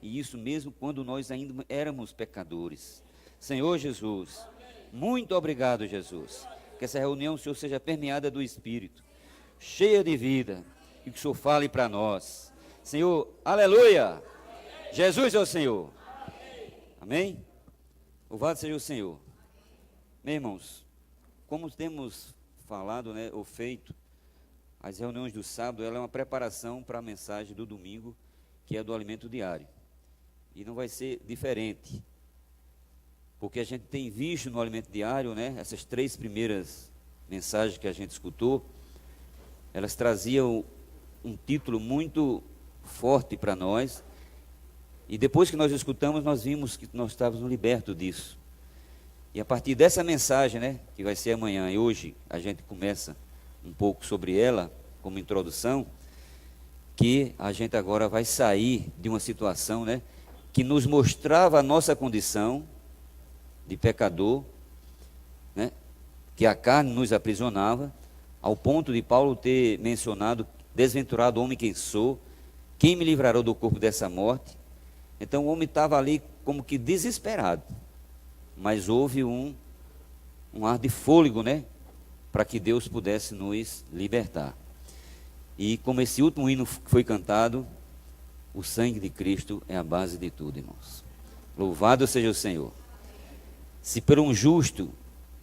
e isso mesmo quando nós ainda éramos pecadores. Senhor Jesus, muito obrigado, Jesus. Que essa reunião, Senhor, seja permeada do Espírito, cheia de vida, e que o Senhor fale para nós. Senhor, aleluia! Jesus é o Senhor. Amém? Louvado seja o Senhor. Meus irmãos, como temos falado, né, ou feito, as reuniões do sábado, ela é uma preparação para a mensagem do domingo, que é do alimento diário. E não vai ser diferente, porque a gente tem visto no alimento diário, né, essas 3 primeiras mensagens que a gente escutou, elas traziam um título muito forte para nós, e depois que nós escutamos, nós vimos que nós estávamos libertos disso. E a partir dessa mensagem, né, que vai ser amanhã, e hoje a gente começa um pouco sobre ela, como introdução, que a gente agora vai sair de uma situação, né, que nos mostrava a nossa condição de pecador, né, que a carne nos aprisionava, ao ponto de Paulo ter mencionado: desventurado homem quem sou, quem me livrará do corpo dessa morte? Então o homem estava ali como que desesperado, mas houve um ar de fôlego, né, para que Deus pudesse nos libertar. E como esse último hino foi cantado, o sangue de Cristo é a base de tudo, irmãos. Louvado seja o Senhor. Se por um justo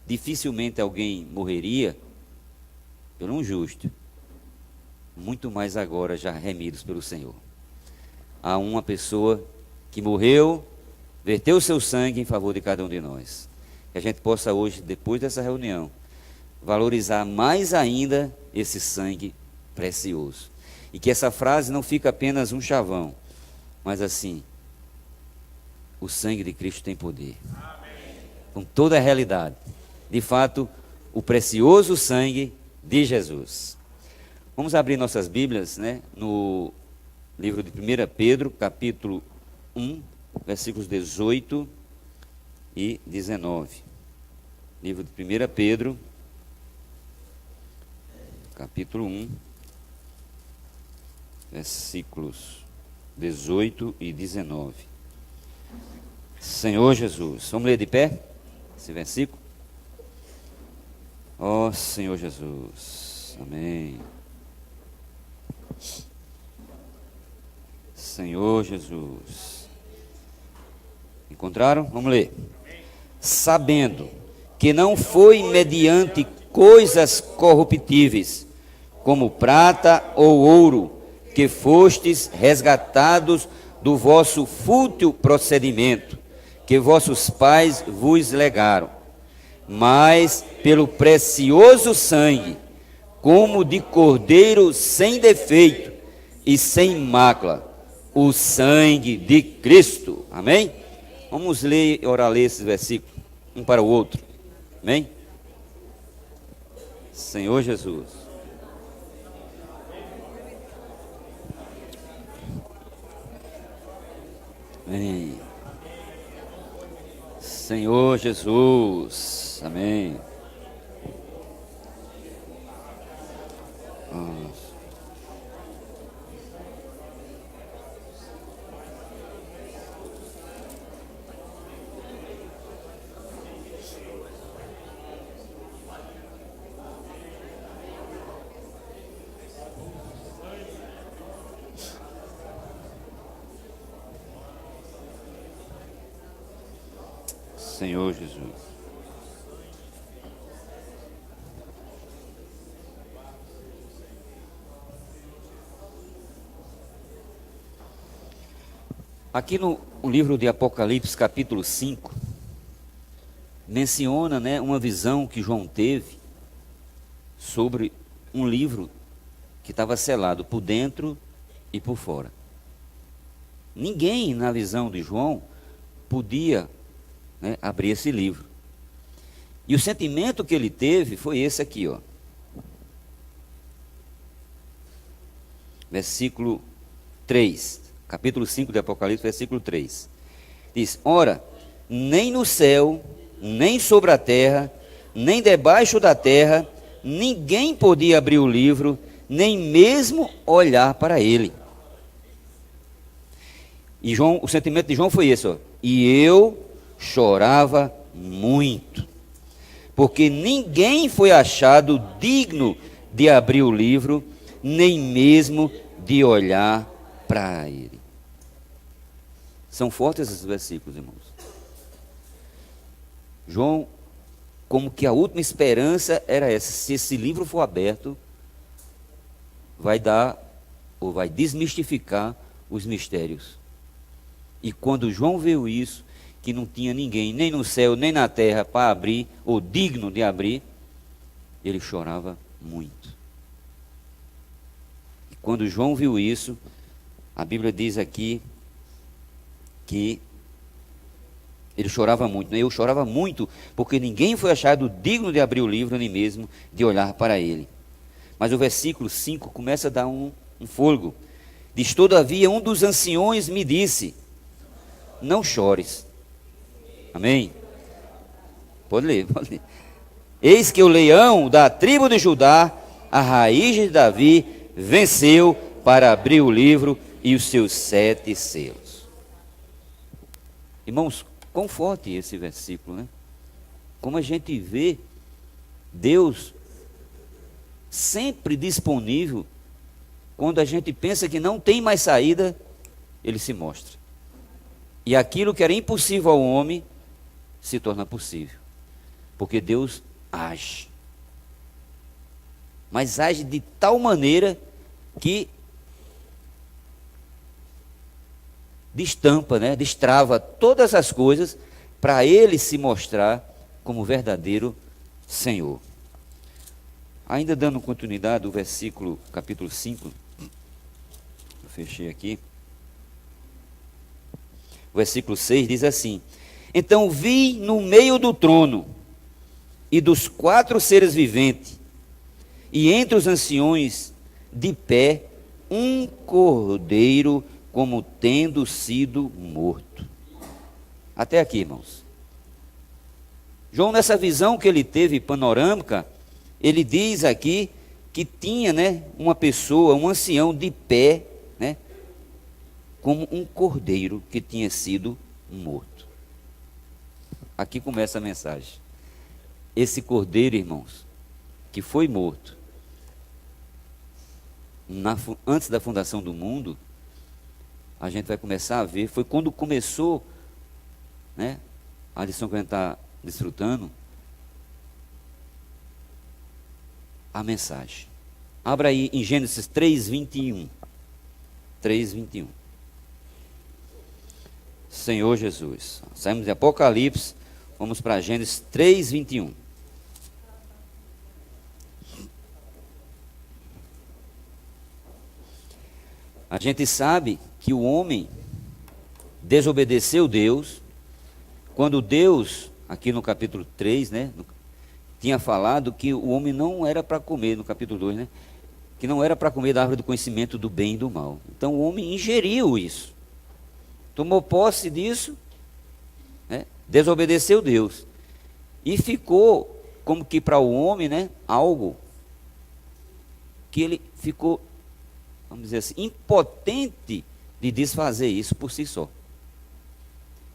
dificilmente alguém morreria, por um justo, muito mais agora já remidos pelo Senhor. Há uma pessoa que morreu, verteu o seu sangue em favor de cada um de nós. Que a gente possa hoje, depois dessa reunião, valorizar mais ainda esse sangue precioso. E que essa frase não fique apenas um chavão, mas assim: o sangue de Cristo tem poder. Amém. Com toda a realidade. De fato, o precioso sangue de Jesus. Vamos abrir nossas Bíblias, né, no livro de 1 Pedro, capítulo 1, versículos 18 e 19. Livro de 1 Pedro, capítulo 1, versículos 18 e 19. Senhor Jesus, vamos ler de pé esse versículo? Ó Senhor Jesus, amém. Senhor Jesus. Encontraram? Vamos ler. Sabendo que não foi mediante coisas corruptíveis, como prata ou ouro, que fostes resgatados do vosso fútil procedimento, que vossos pais vos legaram, mas pelo precioso sangue, como de cordeiro sem defeito e sem mácula, o sangue de Cristo. Amém? Vamos ler e orar esses versículos, um para o outro. Amém? Senhor Jesus. Amém. Senhor Jesus. Amém. Senhor Jesus. Aqui no livro de Apocalipse, capítulo 5, menciona, né, uma visão que João teve sobre um livro que estava selado por dentro e por fora. Ninguém na visão de João podia, né, abrir esse livro. E o sentimento que ele teve foi esse aqui, ó. Versículo 3, capítulo 5 de Apocalipse, versículo 3. Diz: ora, nem no céu, nem sobre a terra, nem debaixo da terra, ninguém podia abrir o livro, nem mesmo olhar para ele. E João, o sentimento de João foi esse, ó. E eu chorava muito, porque ninguém foi achado digno de abrir o livro, nem mesmo de olhar para ele. São fortes esses versículos, irmãos. João, como que a última esperança era essa: se esse livro for aberto, vai dar, ou vai desmistificar os mistérios. E quando João viu isso, que não tinha ninguém, nem no céu, nem na terra, para abrir, ou digno de abrir, ele chorava muito. E quando João viu isso, a Bíblia diz aqui que ele chorava muito, né? Eu chorava muito, porque ninguém foi achado digno de abrir o livro, nem mesmo de olhar para ele. Mas o versículo 5 começa a dar um fôlego. Diz: todavia um dos anciões me disse: não chores. Amém? Pode ler, pode ler. Eis que o leão da tribo de Judá, a raiz de Davi, venceu para abrir o livro e os seus 7 selos. Irmãos, quão forte esse versículo, né? Como a gente vê Deus sempre disponível. Quando a gente pensa que não tem mais saída, ele se mostra. E aquilo que era impossível ao homem se torna possível, porque Deus age. Mas age de tal maneira que destampa, né? Destrava todas as coisas para ele se mostrar como verdadeiro Senhor. Ainda dando continuidade, o versículo, capítulo 5, eu fechei aqui. O versículo 6 diz assim: então vi no meio do trono e dos 4 seres viventes, e entre os anciões de pé, um cordeiro como tendo sido morto. Até aqui, irmãos. João, nessa visão que ele teve panorâmica, ele diz aqui que tinha, né, uma pessoa, um ancião de pé, né, como um cordeiro que tinha sido morto. Aqui começa a mensagem. Esse cordeiro, irmãos, que foi morto antes da fundação do mundo, a gente vai começar a ver, foi quando começou, né, a lição que a gente está desfrutando, a mensagem. Abra aí em Gênesis 3:21. 3:21. Senhor Jesus. Saímos de Apocalipse, vamos para Gênesis 3:21. A gente sabe que o homem desobedeceu Deus, quando Deus, aqui no capítulo 3, né, tinha falado que o homem não era para comer, no capítulo 2, né, que não era para comer da árvore do conhecimento do bem e do mal. Então o homem ingeriu isso, tomou posse disso, né, desobedeceu Deus, e ficou como que para o homem, né, algo que ele ficou, vamos dizer assim, impotente de desfazer isso por si só.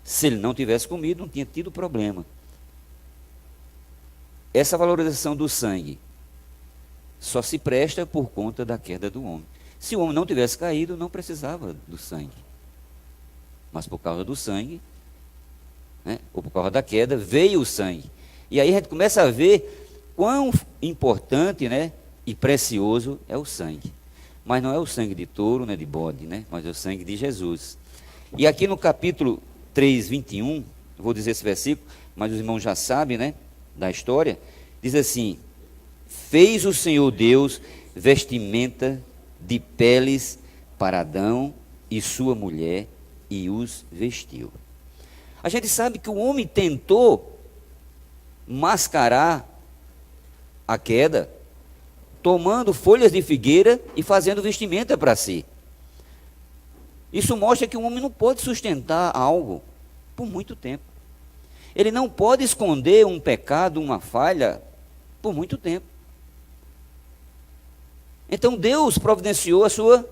Se ele não tivesse comido, não tinha tido problema. Essa valorização do sangue só se presta por conta da queda do homem. Se o homem não tivesse caído, não precisava do sangue. Mas por causa do sangue, né, ou por causa da queda, veio o sangue. E aí a gente começa a ver quão importante, né, e precioso é o sangue. Mas não é o sangue de touro, né, de bode, né, mas é o sangue de Jesus. E aqui no capítulo 3:21, eu vou dizer esse versículo, mas os irmãos já sabem, né, da história, diz assim: fez o Senhor Deus vestimenta de peles para Adão e sua mulher, e os vestiu. A gente sabe que o homem tentou mascarar a queda, tomando folhas de figueira e fazendo vestimenta para si. Isso mostra que o homem não pode sustentar algo por muito tempo. Ele não pode esconder um pecado, uma falha, por muito tempo. Então Deus providenciou a sua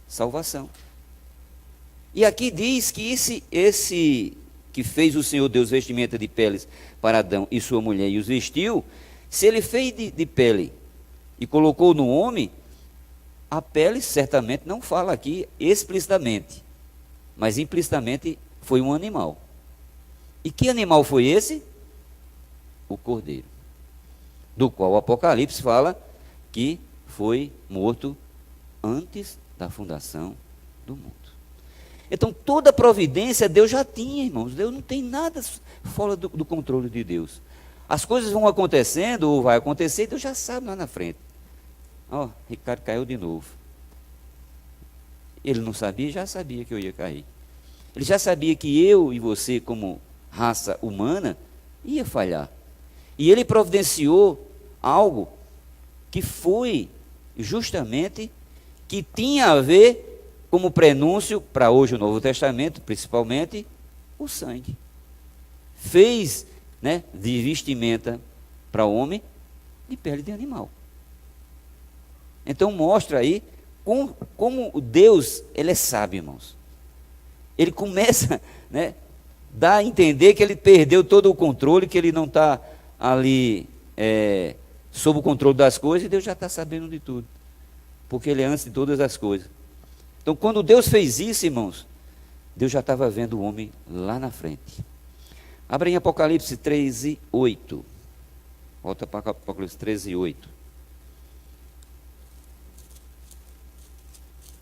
salvação. E aqui diz que esse que fez o Senhor Deus vestimenta de peles para Adão e sua mulher e os vestiu, se ele fez de pele e colocou no homem, a pele certamente não fala aqui explicitamente, mas implicitamente foi um animal. E que animal foi esse? O cordeiro, do qual o Apocalipse fala que foi morto antes da fundação do mundo. Então, toda providência Deus já tinha, irmãos. Deus não tem nada fora do controle de Deus. As coisas vão acontecendo, ou vai acontecer, Deus já sabe lá na frente. Ó, Ricardo caiu de novo. Ele não sabia, já sabia que eu ia cair. Ele já sabia que eu e você, como raça humana, ia falhar. E ele providenciou algo que foi justamente, que tinha a ver como prenúncio, para hoje o Novo Testamento, principalmente, o sangue. Fez, né, de vestimenta para o homem de pele de animal. Então mostra aí como Deus, ele é sábio, irmãos. Ele começa, né, dá a entender que ele perdeu todo o controle, que ele não está ali sob o controle das coisas, e Deus já está sabendo de tudo, porque ele é antes de todas as coisas. Então, quando Deus fez isso, irmãos, Deus já estava vendo o homem lá na frente. Abra em Apocalipse 13, 8. Volta para Apocalipse 13, 8.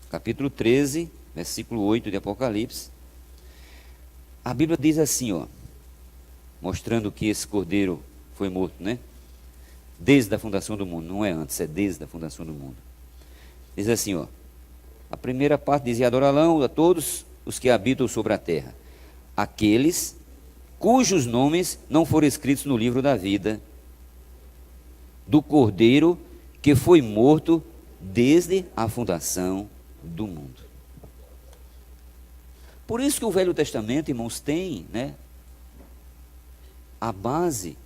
Capítulo 13, versículo 8 de Apocalipse. A Bíblia diz assim, ó, mostrando que esse cordeiro foi morto, né? Desde a fundação do mundo, não é antes, é desde a fundação do mundo. Diz assim, ó, a primeira parte dizia: adorá-lo a todos os que habitam sobre a terra, aqueles cujos nomes não foram escritos no livro da vida do Cordeiro que foi morto desde a fundação do mundo. Por isso que o Velho Testamento, irmãos, tem, né, a base,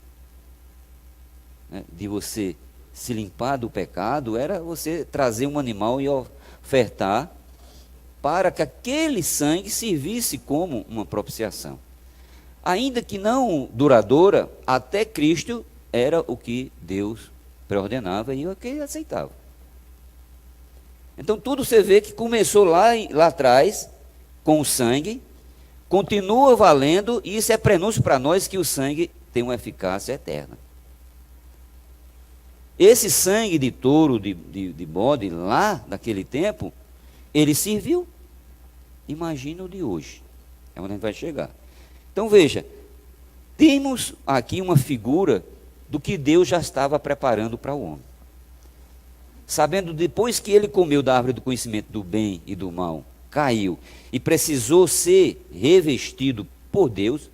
né, de você se limpar do pecado, era você trazer um animal e ofertar, para que aquele sangue servisse como uma propiciação. Ainda que não duradoura, até Cristo era o que Deus preordenava e o que ele aceitava. Então tudo você vê que começou lá atrás, com o sangue, continua valendo, e isso é prenúncio para nós que o sangue tem uma eficácia eterna. Esse sangue de touro, de bode, lá naquele tempo, ele serviu. Imagina o de hoje. É onde a gente vai chegar. Então veja, temos aqui uma figura do que Deus já estava preparando para o homem. Sabendo, depois que ele comeu da árvore do conhecimento do bem e do mal, caiu e precisou ser revestido por Deus,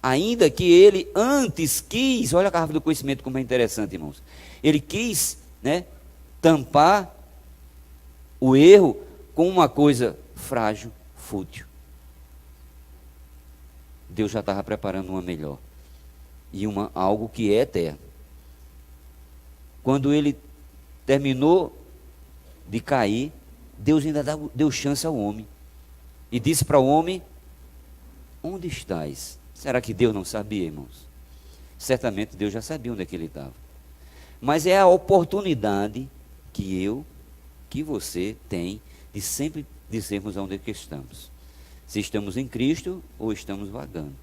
ainda que ele antes quis, olha a árvore do conhecimento como é interessante, irmãos, ele quis, né, tampar o erro com uma coisa frágil, fútil. Deus já estava preparando uma melhor, e algo que é eterno. Quando ele terminou de cair, Deus ainda deu chance ao homem, e disse para o homem: onde estás? Será que Deus não sabia, irmãos? Certamente Deus já sabia onde é que ele estava. Mas é a oportunidade que você tem de sempre dizermos onde é que estamos. Se estamos em Cristo ou estamos vagando.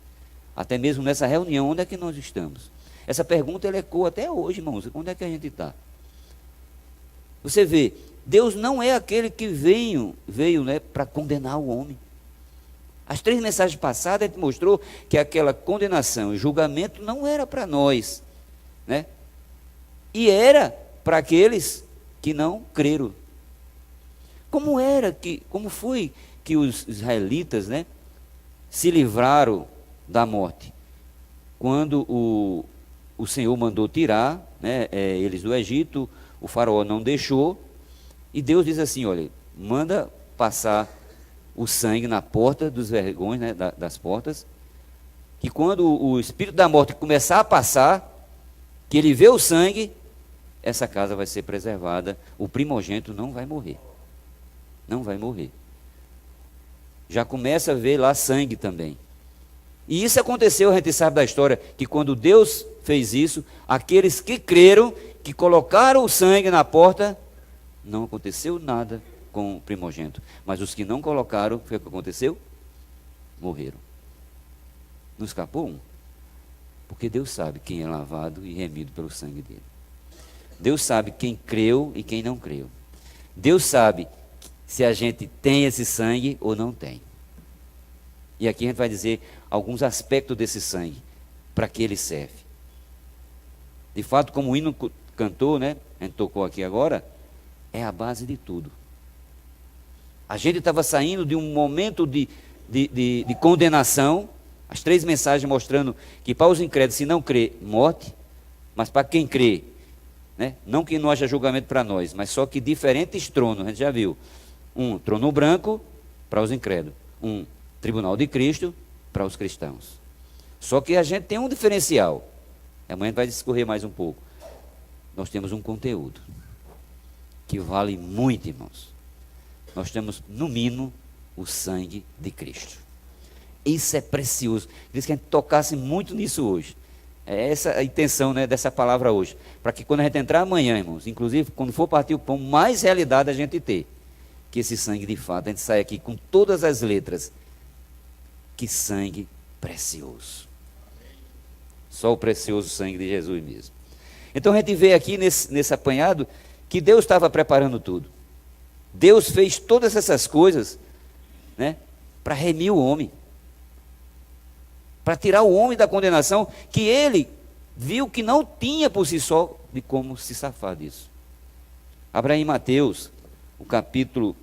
Até mesmo nessa reunião, onde é que nós estamos? Essa pergunta ela ecoa até hoje, irmãos. Onde é que a gente está? Você vê, Deus não é aquele que veio, né, para condenar o homem. As 3 mensagens passadas, a gente mostrou que aquela condenação e julgamento não era para nós, né? E era para aqueles que não creram. Como foi que os israelitas, né, se livraram da morte? Quando o Senhor mandou tirar, né, eles do Egito, o faraó não deixou, e Deus diz assim: olha, manda passar o sangue na porta dos vergões, né, das portas, que quando o espírito da morte começar a passar, que ele vê o sangue, essa casa vai ser preservada, o primogênito não vai morrer. Não vai morrer. já começa a ver lá sangue também. E isso aconteceu, a gente sabe da história, que quando Deus fez isso, aqueles que creram, que colocaram o sangue na porta, não aconteceu nada com o primogênito. Mas os que não colocaram, o que aconteceu? Morreram. Não escapou um. Porque Deus sabe quem é lavado e remido pelo sangue dele. Deus sabe quem creu e quem não creu. Deus sabe se a gente tem esse sangue ou não tem. E aqui a gente vai dizer alguns aspectos desse sangue, para que ele serve. De fato, como o hino cantou, né? A gente tocou aqui agora, é a base de tudo. A gente estava saindo de um momento de condenação, as 3 mensagens mostrando que para os incrédulos, se não crê, morte, mas para quem crê, né? Não que não haja julgamento para nós, mas só que diferentes tronos, a gente já viu. Um trono branco para os incrédulos, um tribunal de Cristo para os cristãos. Só que a gente tem um diferencial. Amanhã a gente vai discorrer mais um pouco. Nós temos um conteúdo que vale muito, irmãos. Nós temos, no mínimo, o sangue de Cristo. Isso é precioso. Diz que a gente tocasse muito nisso hoje. É essa a intenção, né, dessa palavra hoje. Para que quando a gente entrar amanhã, irmãos, inclusive quando for partir o pão, mais realidade a gente ter. Que esse sangue, de fato, a gente sai aqui com todas as letras. Que sangue precioso. Só o precioso sangue de Jesus mesmo. Então a gente vê aqui nesse apanhado que Deus estava preparando tudo. Deus fez todas essas coisas, né, para remir o homem. Para tirar o homem da condenação que ele viu que não tinha por si só de como se safar disso. Abra aí Mateus, o capítulo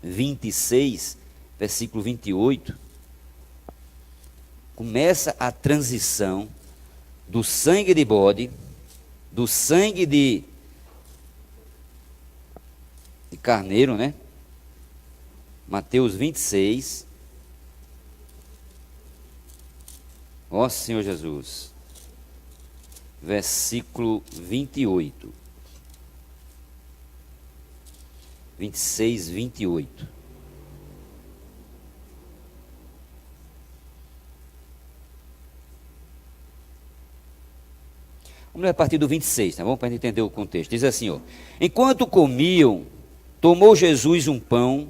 26, versículo 28. Começa a transição do sangue de bode, do sangue de carneiro, né? Mateus 26. Ó Senhor Jesus. Versículo 28. 26, 28. Vamos ler a partir do 26, tá bom? Para entender o contexto. Diz assim, ó. Enquanto comiam, tomou Jesus um pão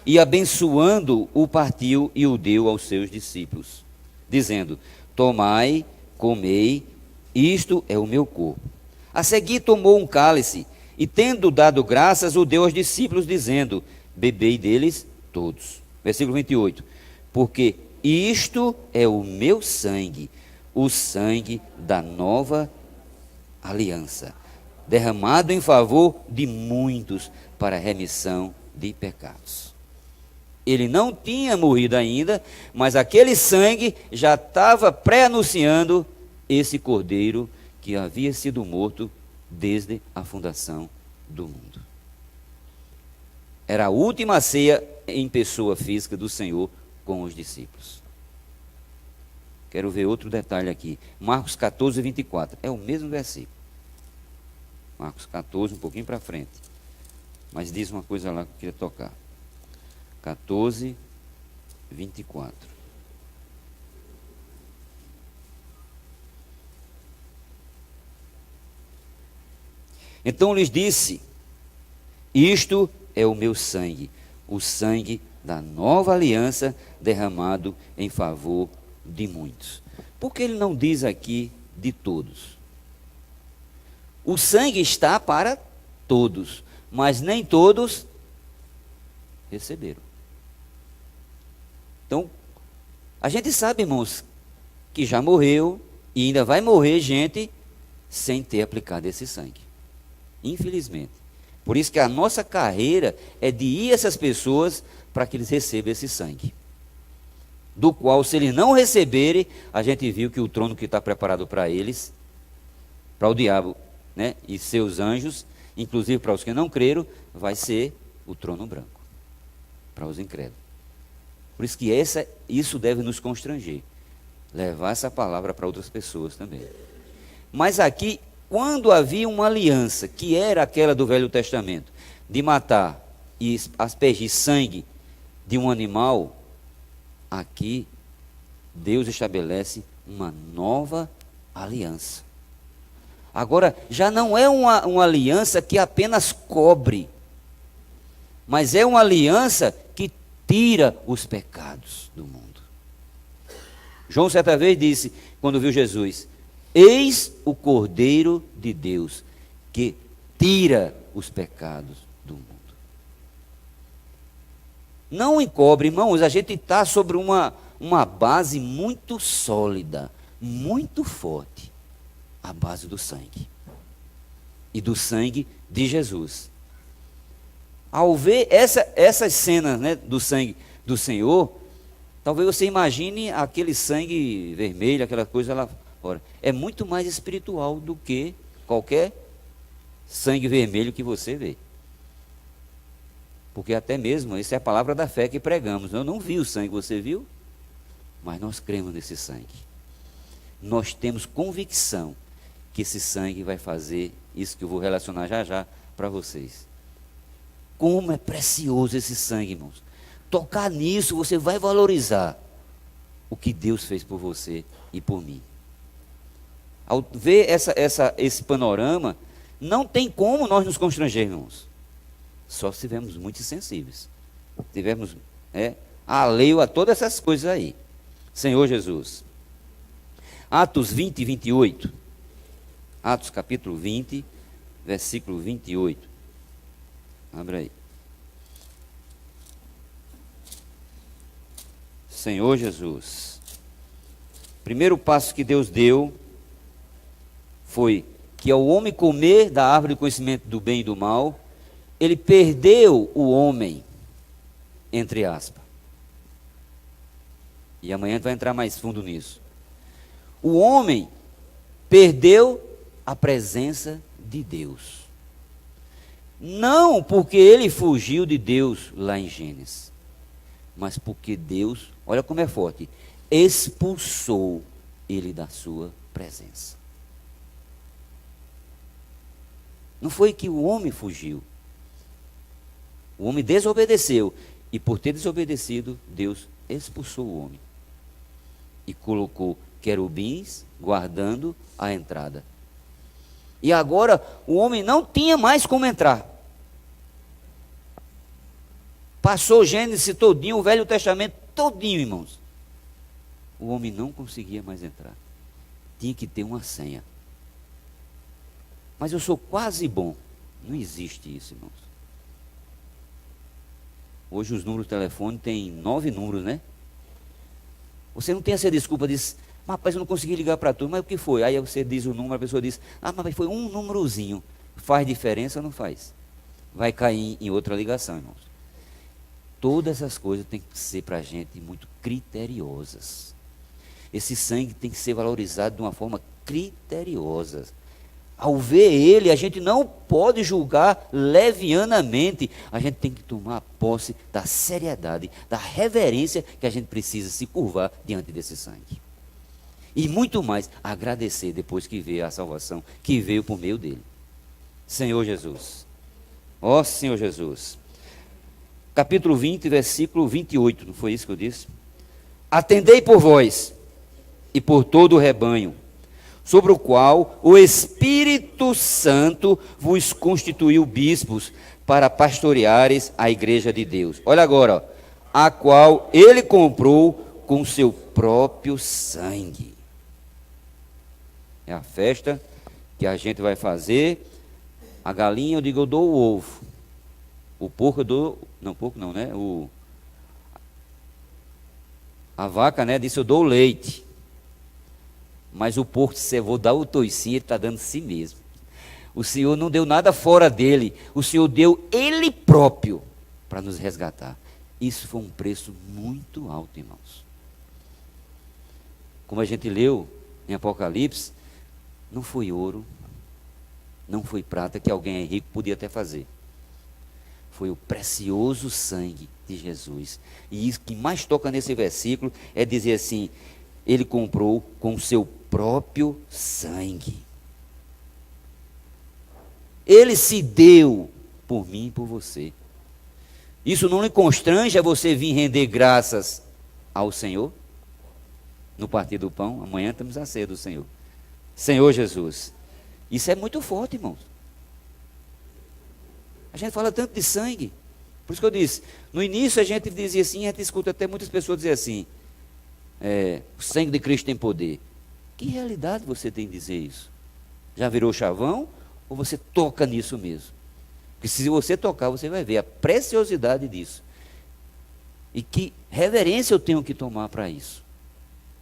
e abençoando o partiu e o deu aos seus discípulos, dizendo, tomai, comei, isto é o meu corpo. A seguir tomou um cálice e tendo dado graças, o deu aos discípulos, dizendo, bebei deles todos. Versículo 28. Porque isto é o meu sangue, o sangue da nova aliança, derramado em favor de muitos para a remissão de pecados. Ele não tinha morrido ainda, mas aquele sangue já estava pré-anunciando esse cordeiro que havia sido morto desde a fundação do mundo. Era a última ceia em pessoa física do Senhor com os discípulos. Quero ver outro detalhe aqui. Marcos 14, 24. É o mesmo versículo. Marcos 14, um pouquinho para frente. Mas diz uma coisa lá que eu queria tocar. 14, 24. Então lhes disse, isto é o meu sangue, o sangue da nova aliança derramado em favor de muitos. Por que ele não diz aqui de todos? O sangue está para todos, mas nem todos receberam. Então, a gente sabe, irmãos, que já morreu e ainda vai morrer gente sem ter aplicado esse sangue. Infelizmente. Por isso que a nossa carreira é de ir a essas pessoas para que eles recebam esse sangue. Do qual, se eles não receberem, a gente viu que o trono que está preparado para eles, para o diabo, né, e seus anjos, inclusive para os que não creram, vai ser o trono branco, para os incrédulos. Por isso que isso deve nos constranger, levar essa palavra para outras pessoas também. Mas aqui, quando havia uma aliança, que era aquela do Velho Testamento, de matar e aspergir sangue de um animal, aqui Deus estabelece uma nova aliança. Agora, já não é uma aliança que apenas cobre, mas é uma aliança que tira os pecados do mundo. João certa vez disse, quando viu Jesus: eis o Cordeiro de Deus, que tira os pecados do mundo. Não encobre, irmãos, a gente está sobre uma base muito sólida, muito forte, a base do sangue. E do sangue de Jesus. Ao ver essas cenas, né, do sangue do Senhor, talvez você imagine aquele sangue vermelho, aquela coisa lá fora. É muito mais espiritual do que qualquer sangue vermelho que você vê. Porque até mesmo, essa é a palavra da fé que pregamos. Eu não vi o sangue, você viu? Mas nós cremos nesse sangue. Nós temos convicção que esse sangue vai fazer isso que eu vou relacionar já já para vocês. Como é precioso esse sangue, irmãos. Tocar nisso, você vai valorizar o que Deus fez por você e por mim. Ao ver esse panorama, não tem como nós nos constrangermos. Só se estivermos muito sensíveis. Estivermos alheio a todas essas coisas aí. Senhor Jesus. Atos 20 e 28. Atos capítulo 20, versículo 28. Abre aí. Senhor Jesus. Primeiro passo que Deus deu foi que ao homem comer da árvore do conhecimento do bem e do mal, ele perdeu o homem, entre aspas. E amanhã a gente vai entrar mais fundo nisso. O homem perdeu a presença de Deus. Não porque ele fugiu de Deus lá em Gênesis, mas porque Deus, olha como é forte, expulsou ele da sua presença. Não foi que o homem fugiu. O homem desobedeceu. E por ter desobedecido, Deus expulsou o homem. E colocou querubins guardando a entrada. E agora o homem não tinha mais como entrar. Passou Gênesis todinho, o Velho Testamento todinho, irmãos. O homem não conseguia mais entrar. Tinha que ter uma senha. Mas eu sou quase bom. Não existe isso, irmãos. Hoje os números do telefone têm 9 números, né? Você não tem essa desculpa, diz, rapaz, eu não consegui ligar para tu, mas o que foi? Aí você diz o número, a pessoa diz, mas foi um númerozinho. Faz diferença ou não faz? Vai cair em outra ligação, irmãos. Todas essas coisas têm que ser para a gente muito criteriosas. Esse sangue tem que ser valorizado de uma forma criteriosa. Ao ver ele, a gente não pode julgar levianamente. A gente tem que tomar posse da seriedade, da reverência que a gente precisa se curvar diante desse sangue. E muito mais, agradecer depois que vê a salvação que veio por meio dele. Senhor Jesus. Ó Senhor Jesus. Capítulo 20, versículo 28, não foi isso que eu disse? Atendei por vós e por todo o rebanho, sobre o qual o Espírito Santo vos constituiu bispos para pastoreares a igreja de Deus. Olha agora, ó, a qual ele comprou com seu próprio sangue. É a festa que a gente vai fazer. A galinha, eu digo, eu dou o ovo. O porco eu dou, não, porco não, né? A vaca, né, disse, eu dou o leite. Mas o porco disse, eu vou dar o toicinho, ele está dando si mesmo. O Senhor não deu nada fora dele. O Senhor deu ele próprio para nos resgatar. Isso foi um preço muito alto, irmãos. Como a gente leu em Apocalipse, não foi ouro, não foi prata que alguém rico podia até fazer. Foi o precioso sangue de Jesus. E isso que mais toca nesse versículo é dizer assim, ele comprou com o seu próprio sangue. Ele se deu por mim e por você. Isso não lhe constrange a você vir render graças ao Senhor? No partir do pão, amanhã temos a ceia do Senhor. Senhor Jesus. Isso é muito forte, irmãos. A gente fala tanto de sangue. Por isso que eu disse, no início a gente dizia assim, a gente escuta até muitas pessoas dizer assim, o sangue de Cristo tem poder. Que realidade você tem em dizer isso? Já virou chavão? Ou você toca nisso mesmo? Porque se você tocar, você vai ver a preciosidade disso. E que reverência eu tenho que tomar para isso.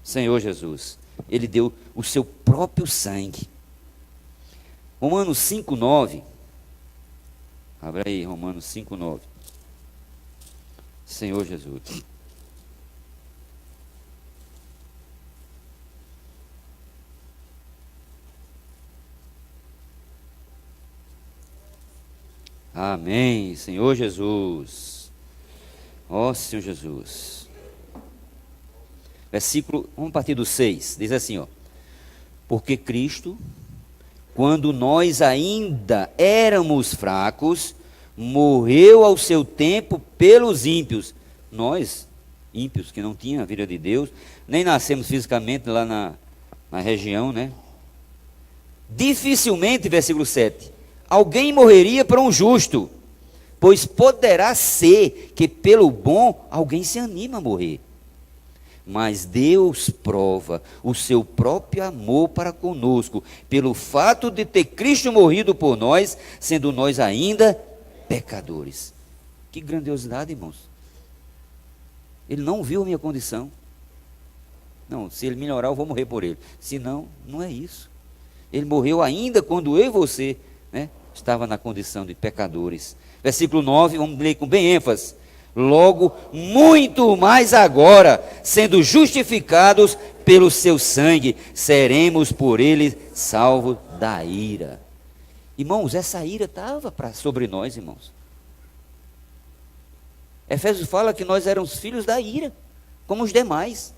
Senhor Jesus, Ele deu o seu próprio sangue. Romanos 5,9. Abre aí, Romanos 5,9. Senhor Jesus. Amém, Senhor Jesus. Ó Senhor Jesus. Versículo, vamos partir do 6, diz assim, ó. Porque Cristo, quando nós ainda éramos fracos, morreu ao seu tempo pelos ímpios. Nós, ímpios, que não tinham a vida de Deus, nem nascemos fisicamente lá na região, né? Dificilmente, versículo 7, alguém morreria por um justo, pois poderá ser que pelo bom alguém se anima a morrer. Mas Deus prova o seu próprio amor para conosco, pelo fato de ter Cristo morrido por nós, sendo nós ainda pecadores. Que grandiosidade, irmãos. Ele não viu a minha condição. Não, se ele melhorar eu vou morrer por ele. Se não, não é isso. Ele morreu ainda quando eu e você, né, estava na condição de pecadores. Versículo 9, vamos ler com bem ênfase. Logo, muito mais agora, sendo justificados pelo seu sangue, seremos por ele salvos da ira. Irmãos, essa ira estava sobre nós, irmãos. Efésios fala que nós éramos filhos da ira, como os demais.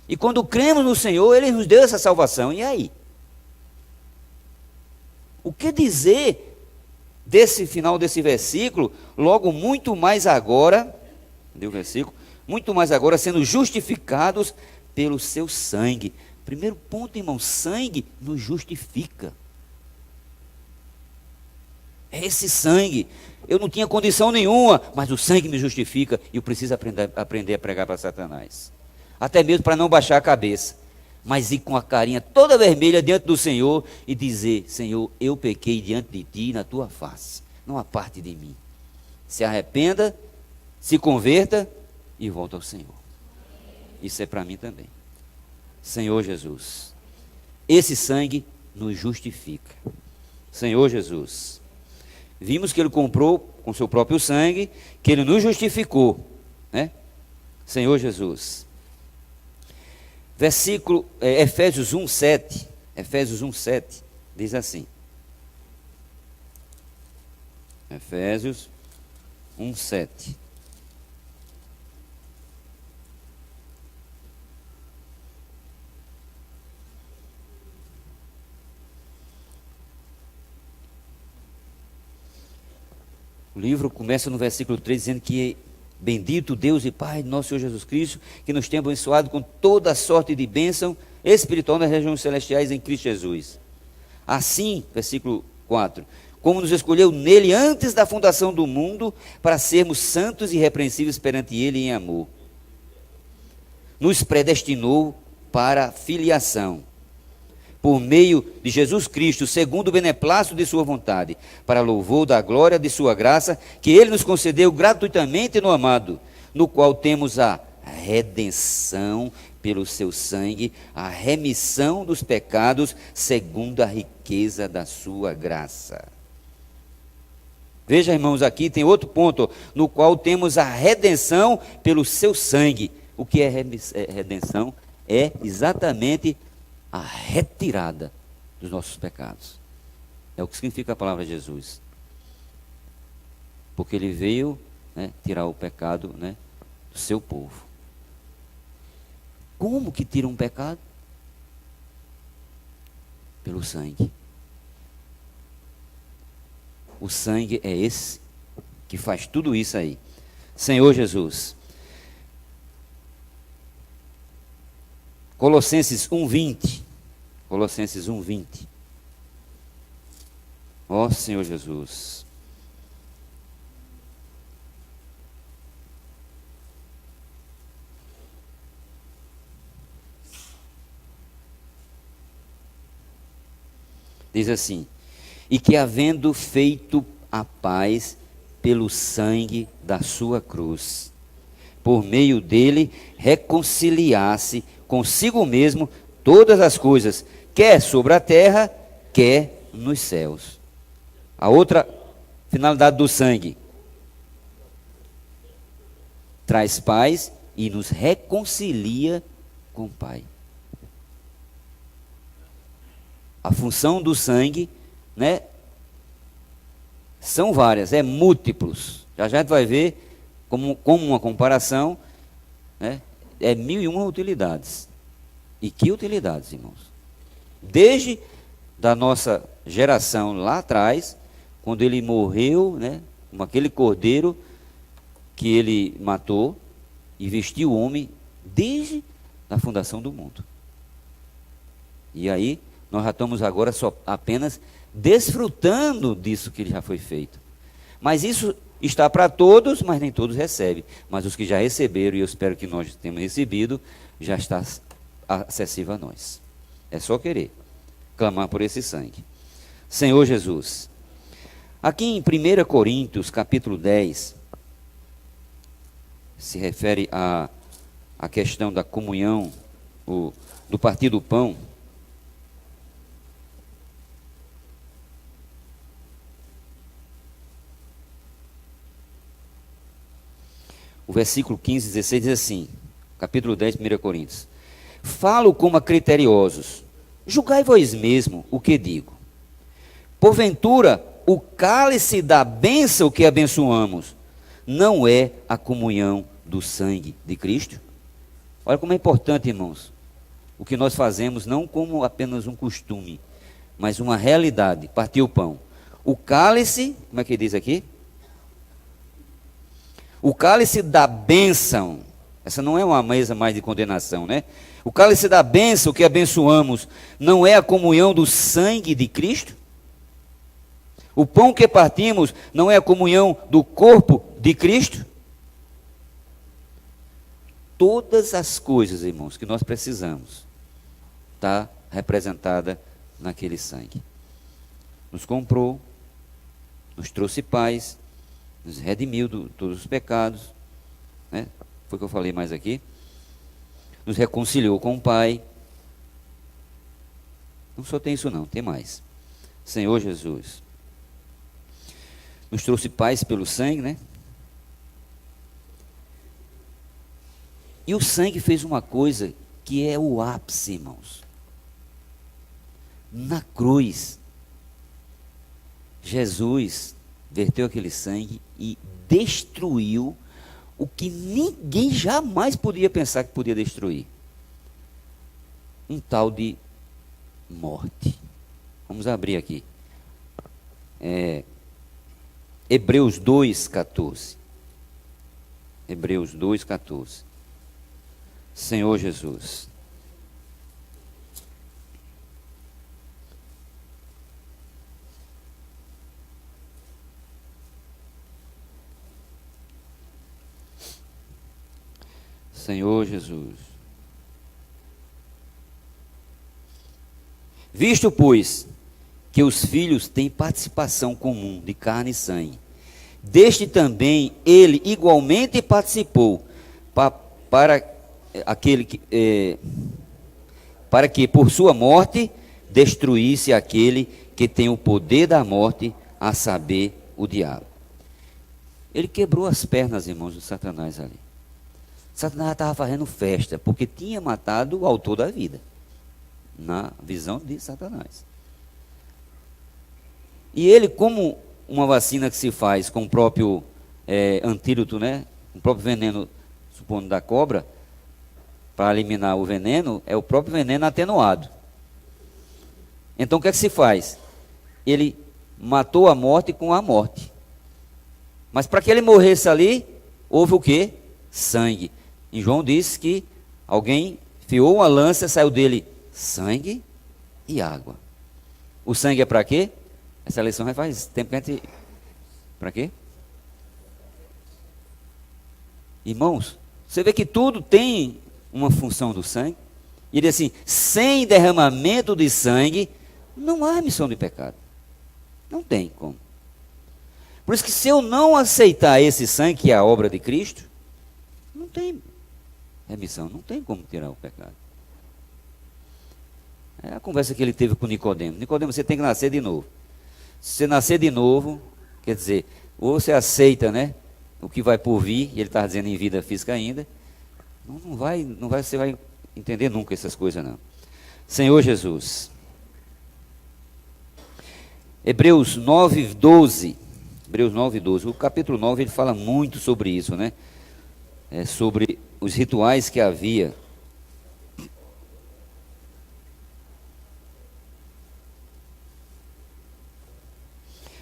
E quando cremos no Senhor, Ele nos deu essa salvação. E aí? O que dizer desse final desse versículo? Logo, muito mais agora, cadê o versículo? Muito mais agora, sendo justificados pelo seu sangue. Primeiro ponto, irmão, sangue nos justifica. É esse sangue. Eu não tinha condição nenhuma, mas o sangue me justifica e eu preciso aprender a pregar para Satanás. Até mesmo para não baixar a cabeça, mas ir com a carinha toda vermelha diante do Senhor e dizer: Senhor, eu pequei diante de Ti na Tua face, não há parte de mim. Se arrependa, se converta e volta ao Senhor. Isso é para mim também. Senhor Jesus, esse sangue nos justifica. Senhor Jesus, vimos que Ele comprou com seu próprio sangue, que Ele nos justificou, né? Senhor Jesus. Versículo, Efésios 1,7. Efésios 1,7 diz assim. Efésios 1,7. O livro começa no versículo 3 dizendo que bendito Deus e Pai de nosso Senhor Jesus Cristo, que nos tem abençoado com toda a sorte de bênção espiritual nas regiões celestiais em Cristo Jesus. Assim, versículo 4, como nos escolheu nele antes da fundação do mundo, para sermos santos e irrepreensíveis perante ele em amor. Nos predestinou para a filiação, por meio de Jesus Cristo, segundo o beneplácito de sua vontade, para louvor da glória de sua graça, que ele nos concedeu gratuitamente no amado, no qual temos a redenção pelo seu sangue, a remissão dos pecados, segundo a riqueza da sua graça. Veja, irmãos, aqui tem outro ponto, no qual temos a redenção pelo seu sangue. O que é redenção? É exatamente a retirada dos nossos pecados. É o que significa a palavra Jesus. Porque Ele veio, né, tirar o pecado, né, do seu povo. Como que tira um pecado? Pelo sangue. O sangue é esse que faz tudo isso aí. Senhor Jesus. Colossenses 1:20. Colossenses 1:20. Ó Senhor Jesus. Diz assim: e que havendo feito a paz pelo sangue da sua cruz, por meio dele reconciliasse consigo mesmo todas as coisas, quer sobre a terra, quer nos céus. A outra finalidade do sangue: traz paz e nos reconcilia com o Pai. A função do sangue, né, são várias, múltiplos. Já a gente vai ver como uma comparação, né, 1001 utilidades. E que utilidades, irmãos? Desde da nossa geração lá atrás, quando ele morreu, né, como aquele cordeiro que ele matou e vestiu o homem, desde a fundação do mundo. E aí, nós já estamos agora só apenas desfrutando disso que já foi feito. Mas isso está para todos, mas nem todos recebem. Mas os que já receberam, e eu espero que nós tenhamos recebido, já está acessível a nós. É só querer clamar por esse sangue. Senhor Jesus. Aqui em 1 Coríntios, capítulo 10, se refere à questão da comunhão, do partir do pão. O versículo 15 e 16 diz assim, capítulo 10, 1 Coríntios: falo como a criteriosos, julgai vós mesmo o que digo. Porventura, o cálice da bênção que abençoamos não é a comunhão do sangue de Cristo? Olha como é importante, irmãos, o que nós fazemos não como apenas um costume, mas uma realidade. Partir o pão. O cálice, como é que diz aqui? O cálice da bênção, essa não é uma mesa mais de condenação, né? O cálice da bênção que abençoamos não é a comunhão do sangue de Cristo? O pão que partimos não é a comunhão do corpo de Cristo? Todas as coisas, irmãos, que nós precisamos, está representada naquele sangue. Nos comprou, nos trouxe paz, nos redimiu de todos os pecados, né? Foi o que eu falei mais aqui. Nos reconciliou com o Pai. Não só tem isso não, tem mais. Senhor Jesus. Nos trouxe paz pelo sangue, né? E o sangue fez uma coisa que é o ápice, irmãos. Na cruz, Jesus verteu aquele sangue e destruiu o que ninguém jamais podia pensar que podia destruir. Um tal de morte. Vamos abrir aqui. Hebreus 2,14. Hebreus 2,14. Senhor Jesus. Senhor Jesus. Visto, pois, que os filhos têm participação comum de carne e sangue, deste também ele igualmente participou, para que por sua morte destruísse aquele que tem o poder da morte, a saber, o diabo. Ele quebrou as pernas, irmãos, de Satanás ali. Satanás estava fazendo festa, porque tinha matado o autor da vida, na visão de Satanás. E ele, como uma vacina que se faz com o próprio antídoto, né, o próprio veneno, supondo da cobra, para eliminar o veneno, é o próprio veneno atenuado. Então o que é que se faz? Ele matou a morte com a morte. Mas para que ele morresse ali, houve o quê? Sangue. E João disse que alguém enfiou uma lança, saiu dele sangue e água. O sangue é para quê? Essa lição já faz tempo que a gente... Para quê? Irmãos, você vê que tudo tem uma função do sangue. E ele diz assim, sem derramamento de sangue, não há remissão de pecado. Não tem como. Por isso que se eu não aceitar esse sangue, que é a obra de Cristo, não tem remissão, não tem como tirar o pecado. É a conversa que ele teve com Nicodemo. Nicodemo, você tem que nascer de novo. Se você nascer de novo, quer dizer, ou você aceita, né, o que vai por vir, e ele está dizendo em vida física ainda, não vai, você vai entender nunca essas coisas não. Senhor Jesus. Hebreus 9:12. Hebreus 9:12. O capítulo 9 ele fala muito sobre isso, né? Sobre os rituais que havia.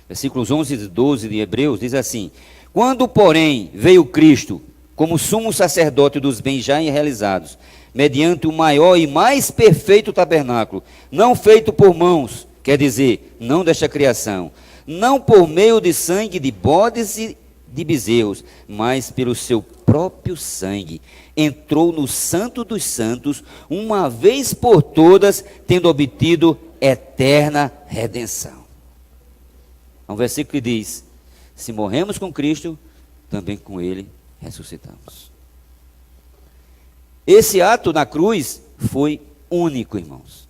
Versículos 11 e 12 de Hebreus diz assim: quando, porém, veio Cristo como sumo sacerdote dos bens já realizados, mediante o maior e mais perfeito tabernáculo, não feito por mãos, quer dizer, não desta criação, não por meio de sangue de bodes e de bezerros, mas pelo seu próprio sangue, entrou no Santo dos Santos, uma vez por todas, tendo obtido eterna redenção. Há um versículo que diz: se morremos com Cristo, também com Ele ressuscitamos. Esse ato na cruz foi único, irmãos.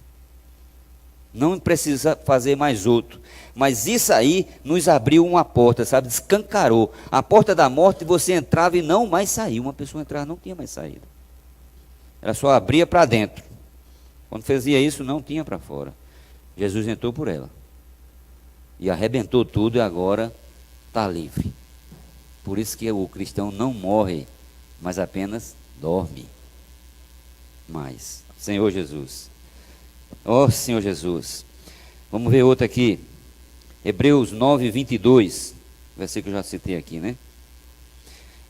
Não precisa fazer mais outro. Mas isso aí nos abriu uma porta, sabe? Escancarou. A porta da morte, você entrava e não mais saía. Uma pessoa entrava, não tinha mais saída. Ela só abria para dentro. Quando fazia isso, não tinha para fora. Jesus entrou por ela. E arrebentou tudo e agora está livre. Por isso que o cristão não morre, mas apenas dorme. Mas, Senhor Jesus. Ó Senhor Jesus. Vamos ver outra aqui. Hebreus 9:22. Versículo que eu já citei aqui, né?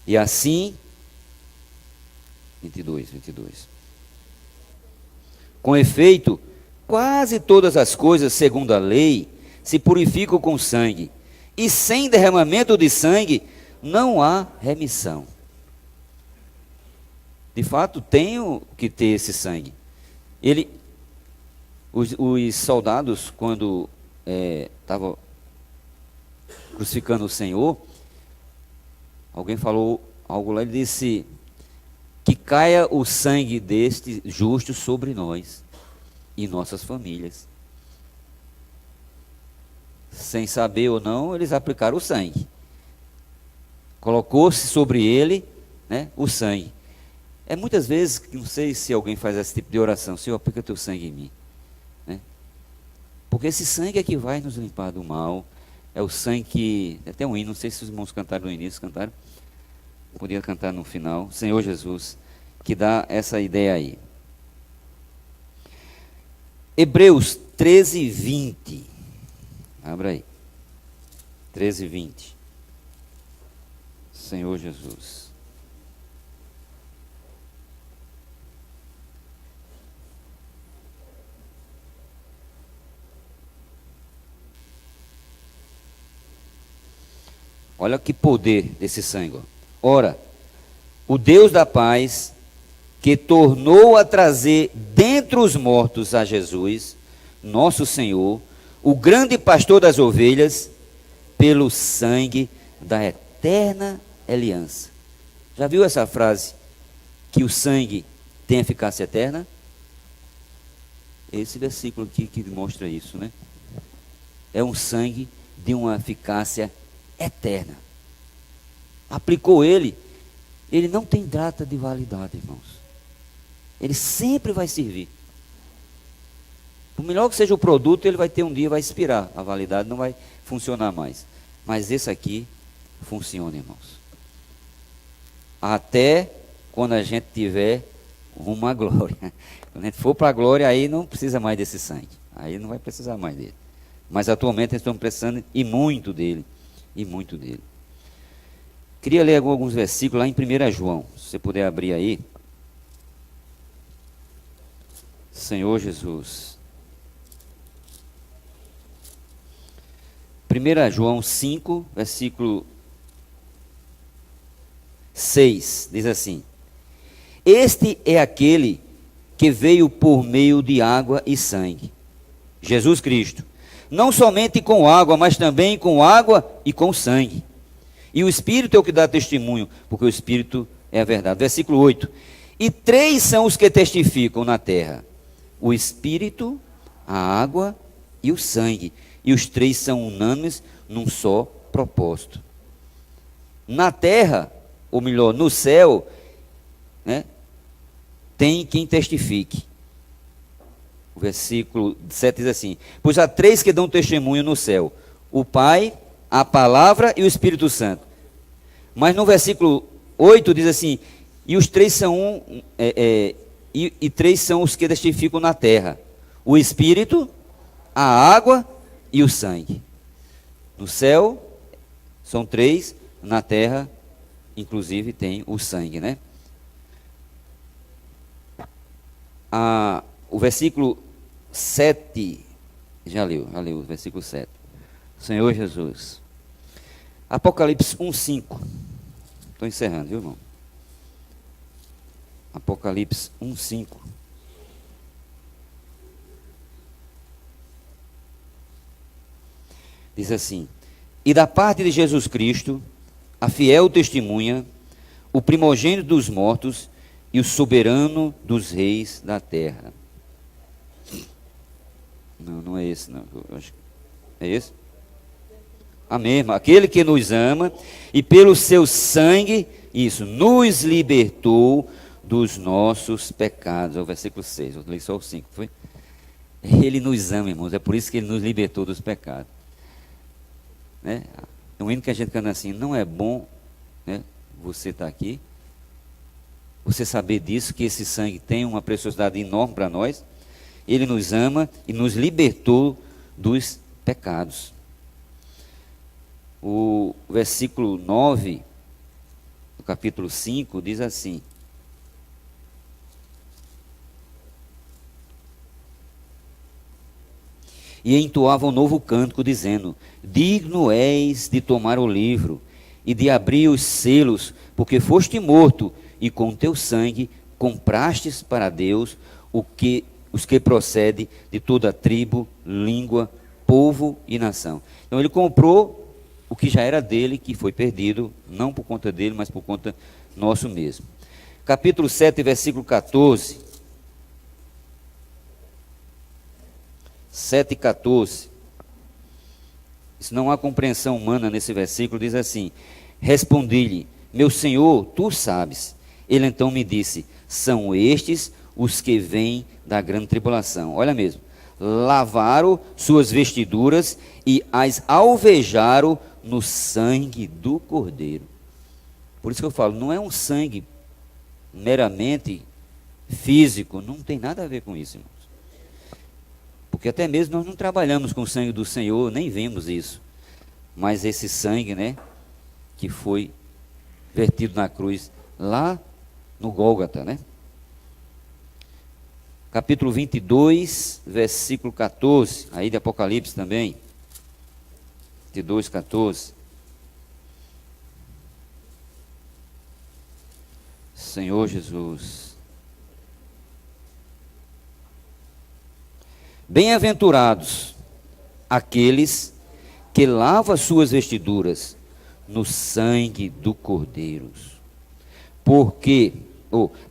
E assim... 22. Com efeito, quase todas as coisas, segundo a lei, se purificam com sangue, e sem derramamento de sangue não há remissão. De fato, tenho que ter esse sangue. Os soldados, quando estavam crucificando o Senhor, alguém falou algo lá, ele disse: que caia o sangue deste justo sobre nós e nossas famílias. Sem saber ou não, eles aplicaram o sangue. Colocou-se sobre ele, né, o sangue. Muitas vezes, não sei se alguém faz esse tipo de oração: Senhor, aplica teu sangue em mim. Né? Porque esse sangue é que vai nos limpar do mal. É o sangue que... Até um hino, não sei se os irmãos cantaram no início, cantaram. Podia cantar no final. Senhor Jesus, que dá essa ideia aí. Hebreus 13:20. Abra aí. 13:20. Senhor Jesus. Olha que poder desse sangue. Ora, o Deus da paz, que tornou a trazer dentre os mortos a Jesus, nosso Senhor, o grande pastor das ovelhas, pelo sangue da eterna aliança. Já viu essa frase? Que o sangue tem eficácia eterna? Esse versículo aqui que mostra isso, né? É um sangue de uma eficácia eterna. Aplicou ele não tem data de validade, irmãos. Ele sempre vai servir. Por melhor que seja o produto, ele vai ter um dia, vai expirar. A validade não vai funcionar mais. Mas esse aqui funciona, irmãos. Até quando a gente tiver uma glória. Quando a gente for para a glória, aí não precisa mais desse sangue. Aí não vai precisar mais dele. Mas atualmente estamos precisando e muito dele. E muito dele. Queria ler alguns versículos lá em 1 João. Se você puder abrir aí. Senhor Jesus. 1 João 5, versículo 6, diz assim: Este é aquele que veio por meio de água e sangue, Jesus Cristo, não somente com água, mas também com água e com sangue. E o Espírito é o que dá testemunho, porque o Espírito é a verdade. Versículo 8: E 3 são os que testificam na terra: o Espírito, a água e o sangue. E os 3 são unânimes num só propósito. Na terra, ou melhor, no céu, né, tem quem testifique. O versículo 7 diz assim: Pois há 3 que dão testemunho no céu: o Pai, a Palavra e o Espírito Santo. Mas no versículo 8 diz assim: E os 3 são e 3 são os que testificam na terra: o Espírito, a água e o sangue. No céu são 3, na terra inclusive tem o sangue, né? O versículo 7, já leu o versículo 7. Senhor Jesus. Apocalipse 1:5. Estou encerrando, viu, irmão? Apocalipse 1:5. Diz assim: E da parte de Jesus Cristo, a fiel testemunha, o primogênito dos mortos e o soberano dos reis da terra. Não é esse, não. Eu acho, é esse? A mesma. Aquele que nos ama e pelo seu sangue, isso, nos libertou dos nossos pecados. É o versículo 6. Eu li só o 5, foi? Ele nos ama, irmãos. É por isso que ele nos libertou dos pecados. Né? É um hino que a gente canta assim: não é bom, né, você estar aqui, você saber disso, que esse sangue tem uma preciosidade enorme para nós. Ele nos ama e nos libertou dos pecados. O versículo 9 do capítulo 5 diz assim: E entoava um novo cântico, dizendo: Digno és de tomar o livro e de abrir os selos, porque foste morto, e com teu sangue comprastes para Deus os que procedem de toda tribo, língua, povo e nação. Então ele comprou o que já era dele, que foi perdido, não por conta dele, mas por conta nosso mesmo. Capítulo 7, versículo 14. 7,14. Se não há compreensão humana nesse versículo, diz assim: Respondi-lhe, meu Senhor, tu sabes. Ele então me disse: são estes os que vêm da grande tribulação. Olha mesmo. Lavaram suas vestiduras e as alvejaram no sangue do Cordeiro. Por isso que eu falo, não é um sangue meramente físico, não tem nada a ver com isso, irmãos. Porque até mesmo nós não trabalhamos com o sangue do Senhor, nem vemos isso. Mas esse sangue, né, que foi vertido na cruz, lá no Gólgota, né? Capítulo 22, versículo 14, aí de Apocalipse também. 22, 14. Senhor Jesus. Bem-aventurados aqueles que lavam suas vestiduras no sangue do Cordeiro,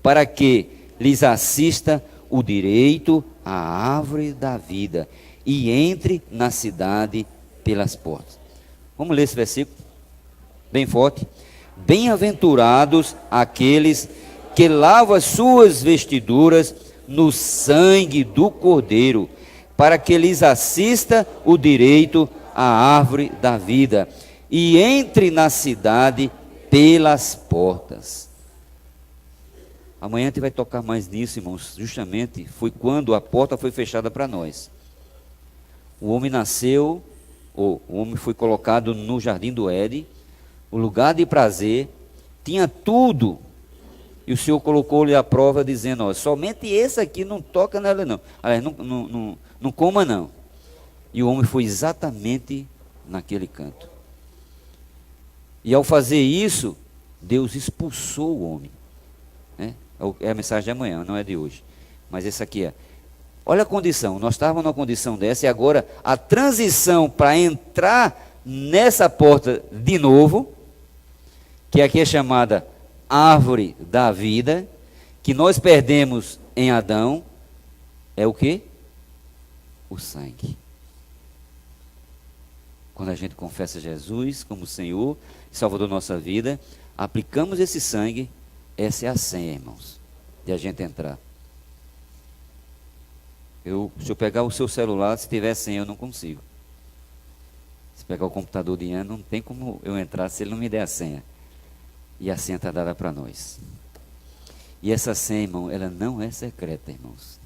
para que lhes assista o direito à árvore da vida e entre na cidade pelas portas. Vamos ler esse versículo bem forte. Bem-aventurados aqueles que lavam as suas vestiduras no sangue do Cordeiro, para que lhes assista o direito à árvore da vida e entre na cidade pelas portas. Amanhã a gente vai tocar mais nisso, irmãos. Justamente foi quando a porta foi fechada para nós. O homem nasceu, o homem foi colocado no jardim do Éden. o lugar de prazer, tinha tudo. E o Senhor colocou-lhe à prova, dizendo: ó, somente esse aqui não toca nela, não. Aliás, não coma, não. E o homem foi exatamente naquele canto. E ao fazer isso, Deus expulsou o homem. Né? É a mensagem de amanhã, não é de hoje. Mas essa aqui é. Olha a condição, nós estávamos numa condição dessa, e agora a transição para entrar nessa porta de novo, que aqui é chamada árvore da vida, que nós perdemos em Adão, é o quê? O sangue. Quando a gente confessa Jesus como Senhor e Salvador da nossa vida, aplicamos esse sangue, essa é a senha, irmãos, de a gente entrar. Se eu pegar o seu celular, se tiver senha, eu não consigo. Se pegar o computador de Ian, não tem como eu entrar se ele não me der a senha. E a senha está dada para nós. E essa senha, irmão, ela não é secreta, irmãos.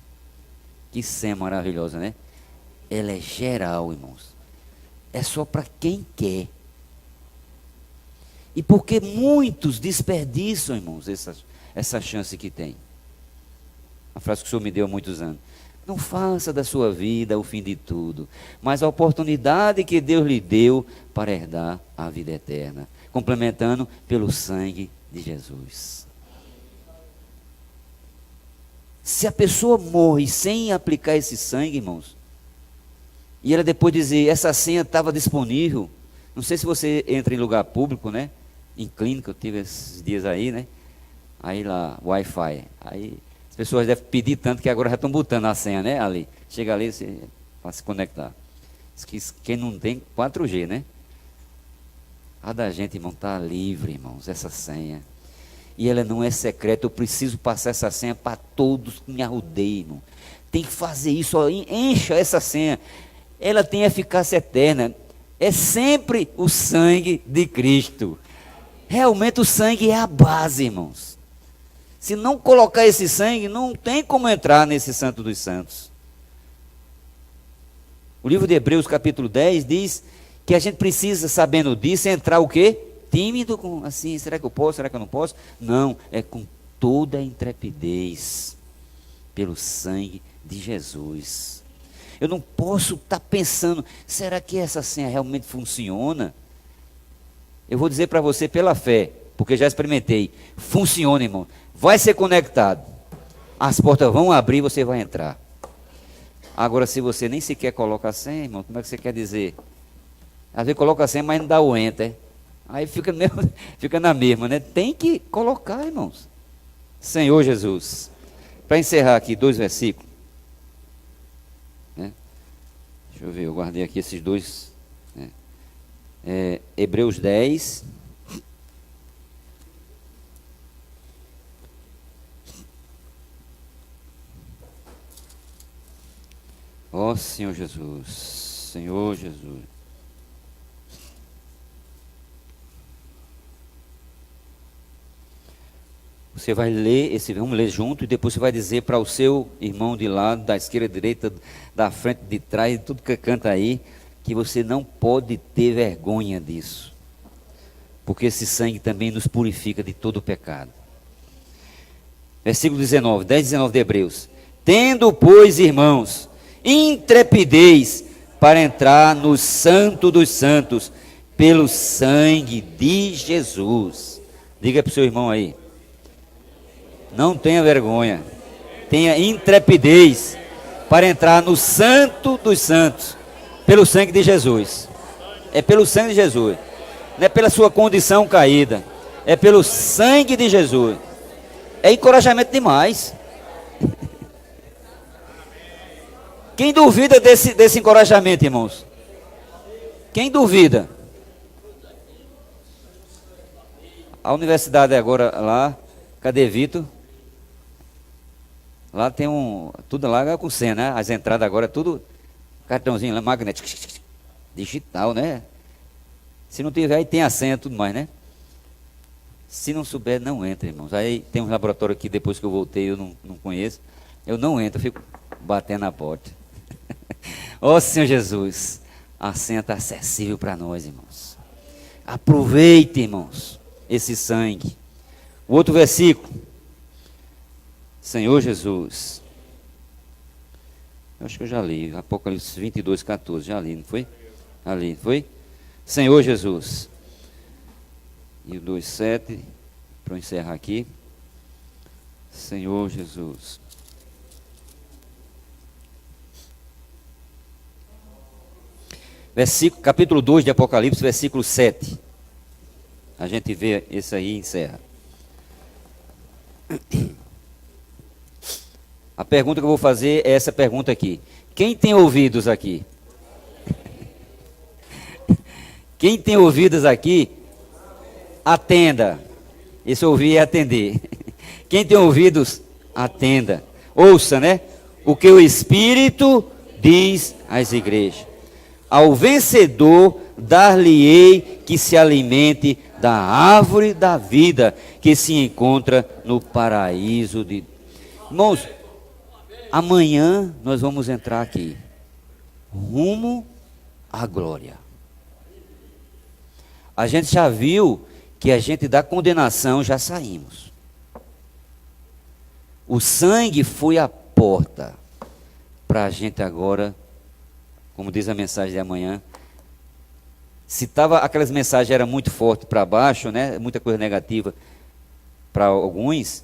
Que senha maravilhosa, né? Ela é geral, irmãos. É só para quem quer. E porque muitos desperdiçam, irmãos, essa chance que tem. A frase que o Senhor me deu há muitos anos. Não faça da sua vida o fim de tudo, mas a oportunidade que Deus lhe deu para herdar a vida eterna, complementando pelo sangue de Jesus. Se a pessoa morre sem aplicar esse sangue, irmãos, e ela depois dizer, essa senha estava disponível, não sei se você entra em lugar público, né? Em clínica, eu tive esses dias aí, né? Aí lá, Wi-Fi, aí as pessoas devem pedir tanto que agora já estão botando a senha, né? Ali, chega ali para se conectar. Quem não tem 4G, né? A da gente, irmão, está livre, irmãos, essa senha. E ela não é secreta, eu preciso passar essa senha para todos que me arrodeiam, irmão. Tem que fazer isso, ó, encha essa senha. Ela tem eficácia eterna. É sempre o sangue de Cristo. Realmente o sangue é a base, irmãos. Se não colocar esse sangue, não tem como entrar nesse Santo dos Santos. O livro de Hebreus, capítulo 10, diz que a gente precisa, sabendo disso, entrar o quê? Tímido, assim, será que eu posso, será que eu não posso? Não, é com toda a intrepidez, pelo sangue de Jesus. Eu não posso estar pensando, será que essa senha realmente funciona? Eu vou dizer para você pela fé, porque já experimentei. Funciona, irmão. Vai ser conectado. As portas vão abrir, você vai entrar. Agora, se você nem sequer coloca a senha, irmão, como é que você quer dizer? Às vezes coloca a senha, mas não dá o enter. Aí fica na mesma, né? Tem que colocar, irmãos. Senhor Jesus. Para encerrar aqui, 2 versículos. Né? Deixa eu ver, eu guardei aqui esses dois. Né? Hebreus 10. Ó Senhor Jesus. Senhor Jesus. Você vai ler vamos ler junto, e depois você vai dizer para o seu irmão de lado, da esquerda, direita, da frente, de trás, tudo que canta aí, que você não pode ter vergonha disso. Porque esse sangue também nos purifica de todo o pecado. Versículo 19, 10, 19 de Hebreus. Tendo, pois, irmãos, intrepidez para entrar no Santo dos Santos, pelo sangue de Jesus. Diga para o seu irmão aí. Não tenha vergonha, tenha intrepidez para entrar no Santo dos Santos, pelo sangue de Jesus. É pelo sangue de Jesus, não é pela sua condição caída, é pelo sangue de Jesus. É encorajamento demais. Quem duvida desse encorajamento, irmãos? Quem duvida? A universidade agora lá, cadê Vitor? Lá tem tudo lá é com senha, né? As entradas agora é tudo cartãozinho lá, magnético, digital, né? Se não tiver, aí tem a senha e tudo mais, né? Se não souber, não entra, irmãos. Aí tem um laboratório aqui, depois que eu voltei, eu não conheço. Eu não entro, eu fico batendo na porta. Ó Senhor Jesus, a senha está acessível para nós, irmãos. Aproveite, irmãos, esse sangue. O outro versículo. Senhor Jesus. Eu acho que eu já li. Apocalipse 22, 14. Já li, não foi? Ali, foi? Senhor Jesus. E o 2,7. Para eu encerrar aqui. Senhor Jesus. Capítulo 2 de Apocalipse, versículo 7. A gente vê esse aí e encerra. A pergunta que eu vou fazer é essa pergunta aqui. Quem tem ouvidos aqui? Quem tem ouvidos aqui, atenda. Esse ouvir é atender. Quem tem ouvidos, atenda. Ouça, né? O que o Espírito diz às igrejas. Ao vencedor, dar-lhe-ei que se alimente da árvore da vida que se encontra no paraíso de... Irmãos, amanhã nós vamos entrar aqui, rumo à glória. A gente já viu que a gente da condenação já saímos. O sangue foi a porta para a gente agora, como diz a mensagem de amanhã. Se tava, aquelas mensagens eram muito fortes para baixo, né? Muita coisa negativa para alguns,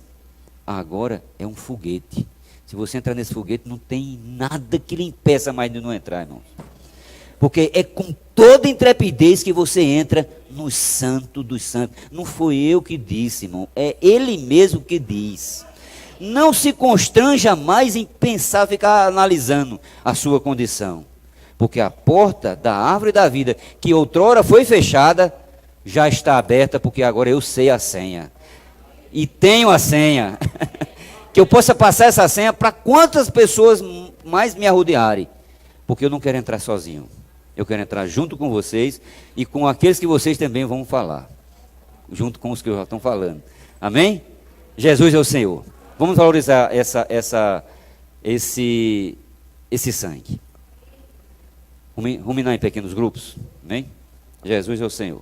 agora é um foguete. Se você entrar nesse foguete, não tem nada que lhe impeça mais de não entrar, irmãos. Porque é com toda intrepidez que você entra no santo dos santos. Não foi eu que disse, irmão, é ele mesmo que diz. Não se constranja mais em pensar, ficar analisando a sua condição. Porque a porta da árvore da vida, que outrora foi fechada, já está aberta, porque agora eu sei a senha. E tenho a senha. Que eu possa passar essa senha para quantas pessoas mais me arrodearem. Porque eu não quero entrar sozinho. Eu quero entrar junto com vocês e com aqueles que vocês também vão falar. Junto com os que já estão falando. Amém? Jesus é o Senhor. Vamos valorizar esse sangue. Ruminar em pequenos grupos. Amém? Jesus é o Senhor.